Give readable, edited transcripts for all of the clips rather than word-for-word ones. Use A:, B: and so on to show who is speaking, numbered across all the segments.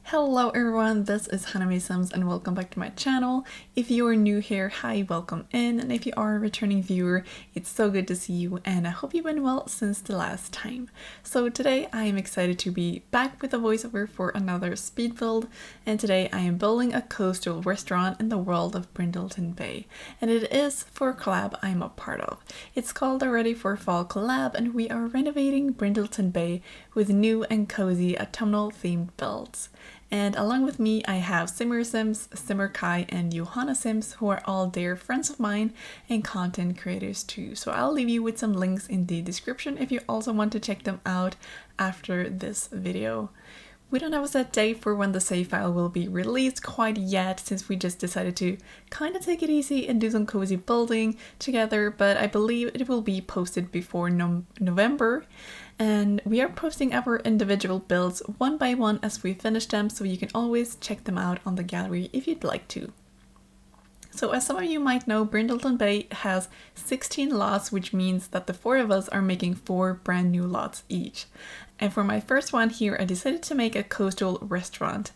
A: Hello everyone, this is Honeymaysims and welcome back to my channel. If you are new here, hi, welcome in, and if you are a returning viewer, it's so good to see you and I hope you've been well since the last time. So today I am excited to be back with a voiceover for another speed build, and today I am building a coastal restaurant in the world of Brindleton Bay, and it is for a collab I'm a part of. It's called a Ready for Fall collab and we are renovating Brindleton Bay with new and cozy autumnal themed builds. And along with me, I have Simmersims, Simmerkai, and Yohannasims, who are all dear friends of mine and content creators too. So I'll leave you with some links in the description if you also want to check them out after this video. We don't have a set date for when the save file will be released quite yet, since we just decided to kind of take it easy and do some cozy building together, but I believe it will be posted before November. And we are posting our individual builds one by one as we finish them, so you can always check them out on the gallery if you'd like to. So as some of you might know, Brindleton Bay has 16 lots, which means that the four of us are making 4 brand new lots each. And for my first one here, I decided to make a coastal restaurant.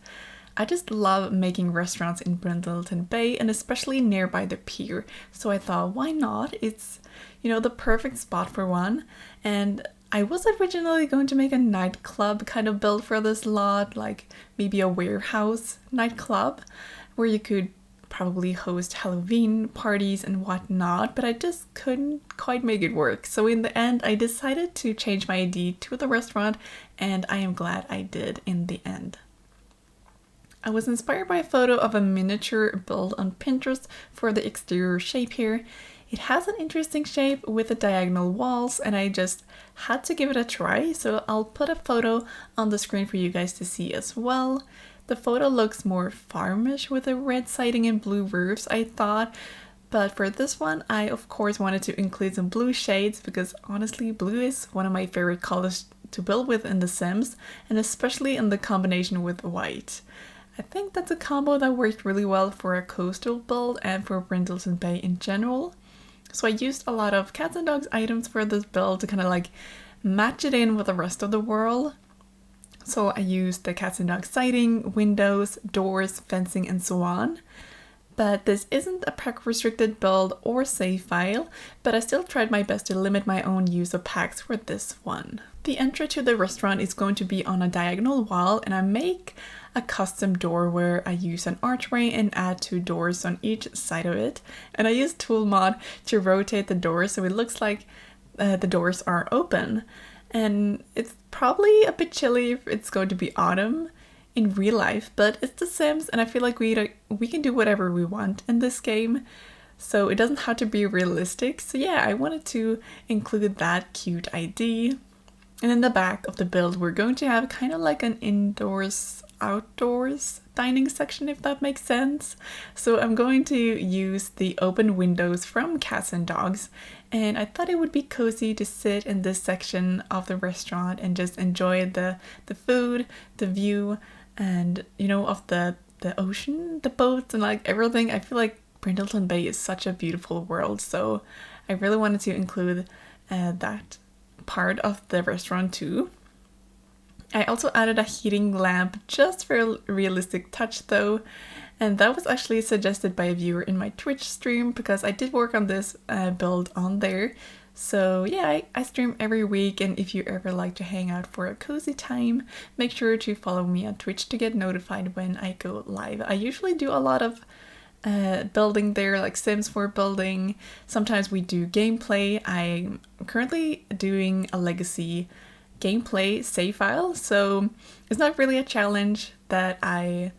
A: I just love making restaurants in Brindleton Bay and especially nearby the pier. So I thought, why not? It's, the perfect spot for one. And I was originally going to make a nightclub kind of build for this lot, like maybe a warehouse nightclub where you could probably host Halloween parties and whatnot, but I just couldn't quite make it work. So in the end, I decided to change my ID to the restaurant, and I am glad I did in the end. I was inspired by a photo of a miniature build on Pinterest for the exterior shape here. It has an interesting shape with the diagonal walls and I just had to give it a try, so I'll put a photo on the screen for you guys to see as well. The photo looks more farmish with a red siding and blue roofs, I thought, but for this one I of course wanted to include some blue shades because honestly blue is one of my favorite colors to build with in The Sims, and especially in the combination with white. I think that's a combo that worked really well for a coastal build and for Brindleton Bay in general. So I used a lot of cats and dogs items for this build to kind of like match it in with the rest of the world. So I used the cats and dogs siding, windows, doors, fencing, and so on. But this isn't a pack restricted build or save file, but I still tried my best to limit my own use of packs for this one. The entry to the restaurant is going to be on a diagonal wall, and I make a custom door where I use an archway and add 2 doors on each side of it. And I use tool mod to rotate the doors so it looks like the doors are open. And it's probably a bit chilly if it's going to be autumn in real life, but it's The Sims and I feel like we can do whatever we want in this game. So it doesn't have to be realistic. So yeah, I wanted to include that cute ID. And in the back of the build, we're going to have kind of like an indoors outdoors dining section, if that makes sense. So I'm going to use the open windows from Cats and Dogs, and I thought it would be cozy to sit in this section of the restaurant and just enjoy the food, the view, and of the ocean, the boats, and like everything. I feel like Brindleton Bay is such a beautiful world, so I really wanted to include that part of the restaurant too. I also added a heating lamp just for a realistic touch though, and that was actually suggested by a viewer in my Twitch stream because I did work on this build on there. So yeah, I stream every week, and if you ever like to hang out for a cozy time, make sure to follow me on Twitch to get notified when I go live. I usually do a lot of building there, like Sims 4 building. Sometimes we do gameplay. I'm currently doing a legacy gameplay save file, so it's not really a challenge that I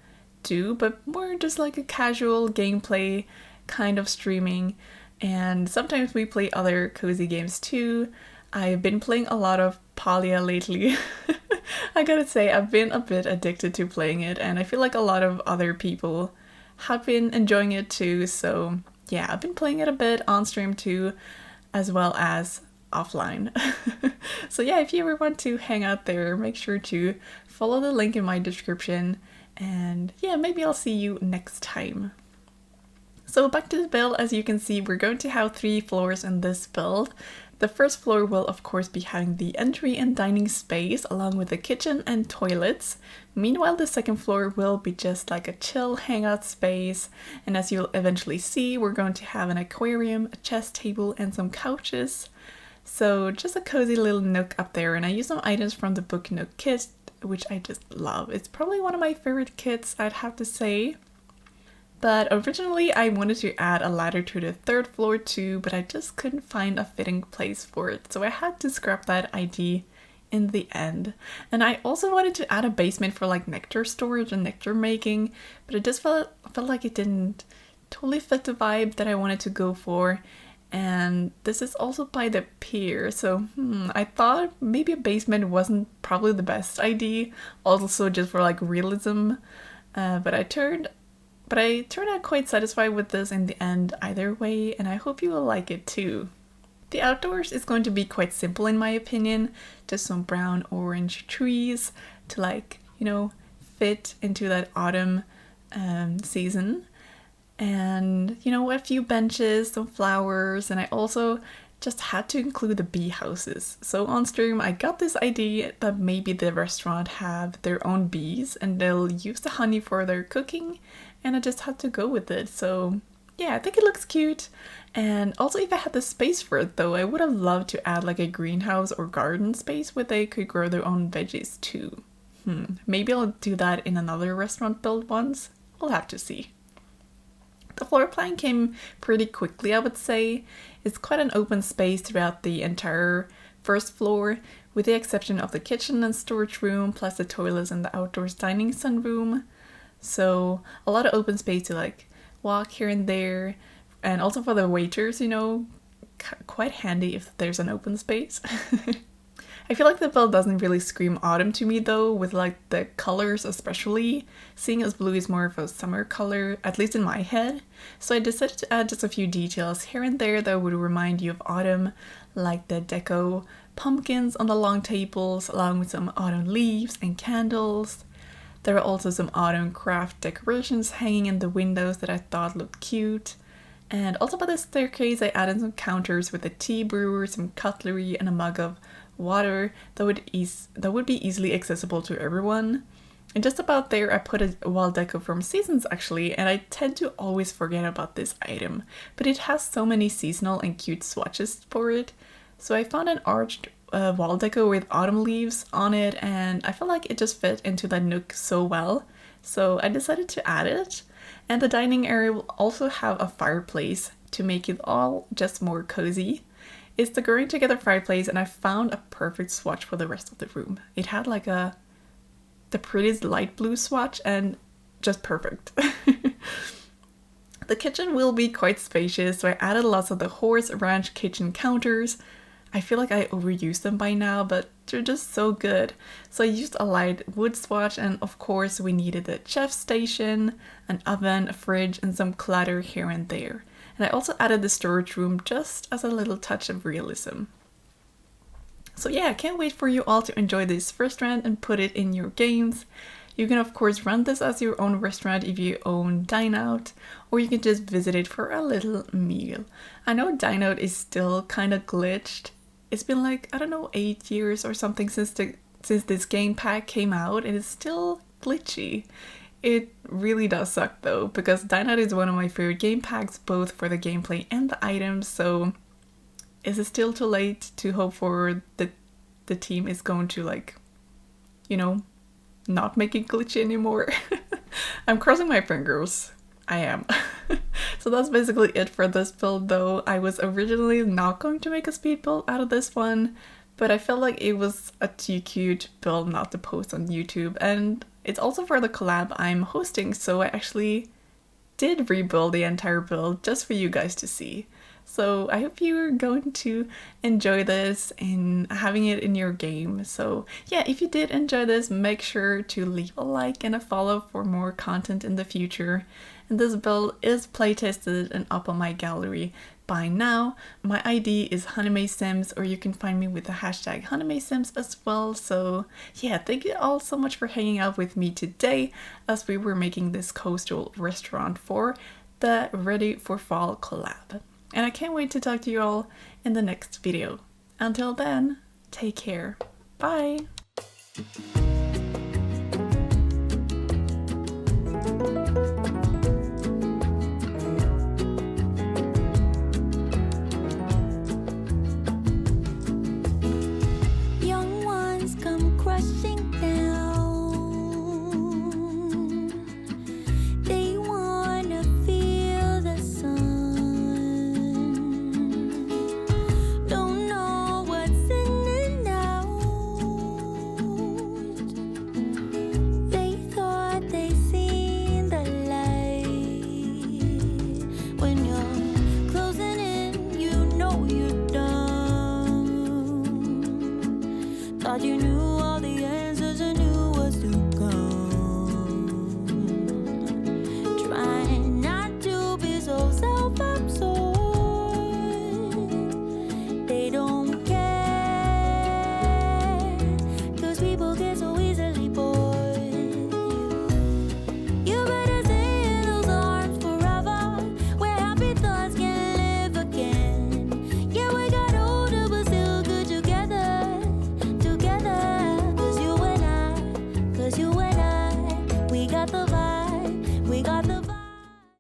A: do, but more just like a casual gameplay kind of streaming. And sometimes we play other cozy games too. I've been playing a lot of Palia lately. I gotta say, I've been a bit addicted to playing it, and I feel like a lot of other people have been enjoying it too. So yeah, I've been playing it a bit on stream too, as well as offline. So yeah, if you ever want to hang out there, make sure to follow the link in my description, and yeah, maybe I'll see you next time. So back to the build. As you can see, we're going to have 3 floors in this build. The first floor will of course be having the entry and dining space along with the kitchen and toilets. Meanwhile, the second floor will be just like a chill hangout space, and as you'll eventually see, we're going to have an aquarium, a chess table, and some couches. So just a cozy little nook up there, and I use some items from the book Nook kit, which I just love. It's probably one of my favorite kits, I'd have to say. But originally I wanted to add a ladder to the third floor too, but I just couldn't find a fitting place for it, so I had to scrap that idea in the end. And I also wanted to add a basement for like nectar storage and nectar making, but it just felt like it didn't totally fit the vibe that I wanted to go for. And this is also by the pier, so I thought maybe a basement wasn't probably the best idea, also just for like realism, but I turned out quite satisfied with this in the end either way, and I hope you will like it too. The outdoors is going to be quite simple in my opinion, just some brown orange trees to like, you know, fit into that autumn season. And, you know, a few benches, some flowers, and I also just had to include the bee houses. So on stream I got this idea that maybe the restaurant have their own bees and they'll use the honey for their cooking, and I just had to go with it. So yeah, I think it looks cute. And also, if I had the space for it though, I would have loved to add like a greenhouse or garden space where they could grow their own veggies too. Maybe I'll do that in another restaurant build once. We'll have to see. The floor plan came pretty quickly, I would say. It's quite an open space throughout the entire first floor, with the exception of the kitchen and storage room, plus the toilets and the outdoors dining sunroom. So a lot of open space to like walk here and there, and also for the waiters, you know, quite handy if there's an open space. I feel like the build doesn't really scream autumn to me though, with like the colors especially, seeing as blue is more of a summer color, at least in my head. So I decided to add just a few details here and there that would remind you of autumn, like the deco pumpkins on the long tables, along with some autumn leaves and candles. There are also some autumn craft decorations hanging in the windows that I thought looked cute. And also by the staircase I added some counters with a tea brewer, some cutlery, and a mug of water that would be easily accessible to everyone. And just about there I put a wall deco from Seasons actually, and I tend to always forget about this item, but it has so many seasonal and cute swatches for it. So I found an arched wall deco with autumn leaves on it, and I felt like it just fit into the nook so well, so I decided to add it. And the dining area will also have a fireplace to make it all just more cozy. It's the growing together fireplace, and I found a perfect swatch for the rest of the room. It had like the prettiest light blue swatch and just perfect. The kitchen will be quite spacious, so I added lots of the horse ranch kitchen counters. I feel like I overused them by now, but they're just so good. So I used a light wood swatch, and of course we needed a chef station, an oven, a fridge, and some clutter here and there. And I also added the storage room just as a little touch of realism. So yeah, I can't wait for you all to enjoy this first run and put it in your games. You can of course run this as your own restaurant if you own Dine Out, or you can just visit it for a little meal. I know Dine Out is still kind of glitched. It's been like, I don't know, 8 years or something since this game pack came out, and it's still glitchy. It really does suck though, because Dine Out is one of my favorite game packs, both for the gameplay and the items, so is it still too late to hope for the team is going to, like, you know, not make it glitchy anymore? I'm crossing my fingers. I am. So that's basically it for this build though. I was originally not going to make a speed build out of this one, but I felt like it was a too cute build not to post on YouTube, and it's also for the collab I'm hosting, so I actually did rebuild the entire build just for you guys to see. So I hope you're going to enjoy this and having it in your game. So yeah, if you did enjoy this, make sure to leave a like and a follow for more content in the future. And this build is playtested and up on my gallery by now. My ID is Honeymaysims, or you can find me with the hashtag Honeymaysims as well. So yeah, thank you all so much for hanging out with me today as we were making this coastal restaurant for the Ready for Fall collab. And I can't wait to talk to you all in the next video. Until then, take care. Bye!